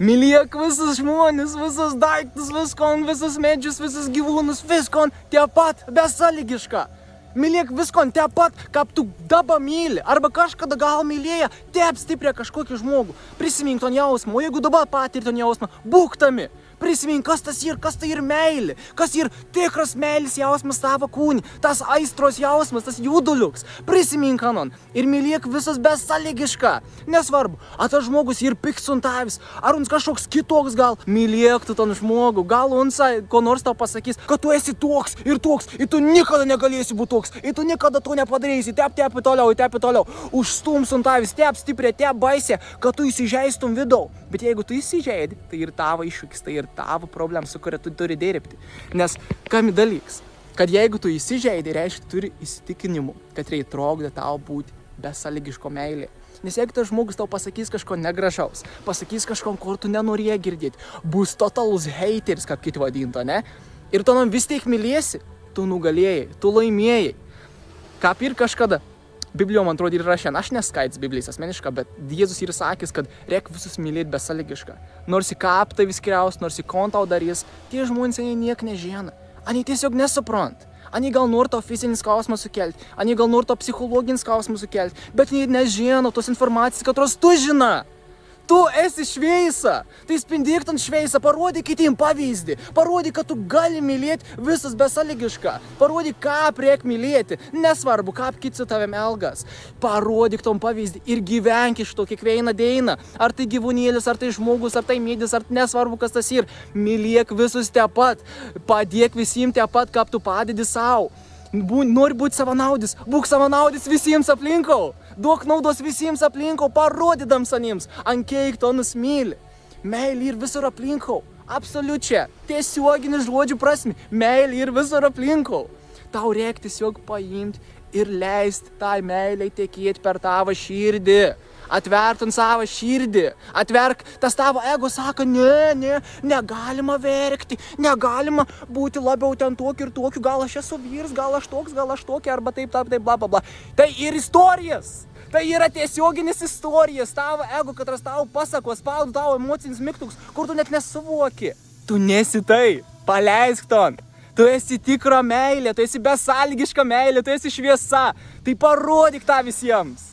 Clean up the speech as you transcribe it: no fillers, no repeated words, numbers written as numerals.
Mylėk visus žmonės, visus daiktus, viskon, visus medžius, visus gyvūnus, viskon tiek pat besąlygiška. Mylėk viskon tiek pat, kaip tu dabar myli, arba kažkada gal mylėja, taip stipriai kažkokį žmogų. Prisimink ton jausmą, o jeigu dabar patir ton jausmą, būk tami. Prisimink, kas tai ir meilė, kas ir tikras meilės jausmas tavo kūnį, tas aistros jausmas, tas juduliuks. Prisimink, anon, ir mylėk visus besąlygiška. Nesvarbu, ar tas žmogus ir piksuntavis, ar uns kažkoks kitoks gal. Mylėk tu ton žmogų, gal unsai ko nors tau pasakys, kad tu esi toks, ir tu niekada negalėsi būti toks, ir tu niekada to nepadarysi, tepi toliau. Užstums untavis, tep stipriai, tep baisė, kad tu įsižeistum vidau. Bet jeigu tu įsižeidi, tai ir tavo iššūkis, tai ir tavo problema, su kuria tu turi dirbti. Nes kam dalyks, kad jeigu tu įsižeidi, reiškia, turi įsitikinimų, kad reikia trokdė tau būti besąlygiško meilė. Nes jeigu tas žmogus tau pasakys kažko negražaus, pasakys kažko, kur tu nenorėjai girdėti, bus totalus hateris, kaip kiti vadinto, ne? Ir tu vis tiek mylėsi, tu nugalėjai, tu laimėjai. Kaip ir kažkada. Biblijoje, man atrodo, yra šiandien, aš neskaitęs Biblijos asmeniškai, bet Jėzus yra sakęs, kad reikia visus mylėti besąlygiškai. Nors į kap tai vis kriaus, nors į kon tau darys, tie žmonės niek nežino. Ani tiesiog nesuprant. Ani gal nori to fizinį skausmą sukelti, ani gal nori to psichologinį skausmą sukelti, bet jie nežino tos informacijos, kurios tu žinai. Tu esi šviesa, tai spindėk ton šviesą, parodyk kitiem pavyzdį, parodyk, kad tu gali mylėti visus besąlygišką, parodyk, kaip reikia mylėti, nesvarbu, kaip kiti su tavim elgas, parodyk tom pavyzdį ir gyvenk iš to kiekvieną dieną, ar tai gyvūnėlis, ar tai žmogus, ar tai medis, ar nesvarbu, kas tas ir, mylėk visus te pat, padėk visiems te pat, kaip tu padedi savo. Nori būti savanaudis, būk savanaudis visiems aplinkau. Duok naudos visiems aplinkau, parodydams anims, ant kiek to nusmyli. Meilė ir visur aplinkau. Absoliučiai. Tiesioginis žodžių prasme. Meilė ir visur aplinkau. Tau reikia tiesiog paimti ir leisti tai meiliai tekėti per tavo širdį. Atverk ant savo širdį. Atverk, tas tavo ego sako, negalima verkti, negalima būti labiau ten tokiu ir tokiu, gal aš esu vyras, gal aš tokia, arba taip, bla, bla, bla. Tai ir istorijas. Tai yra tiesioginis istorijas, tavo ego, katras tavo pasako, spaudu tavo emocinis mygtukus, kur tu net nesuvoki. Tu nesi tai, paleisk ton. Tu esi tikra meilė, tu esi besąlygiška meilė, tu esi šviesa. Tai parodyk tą visiems.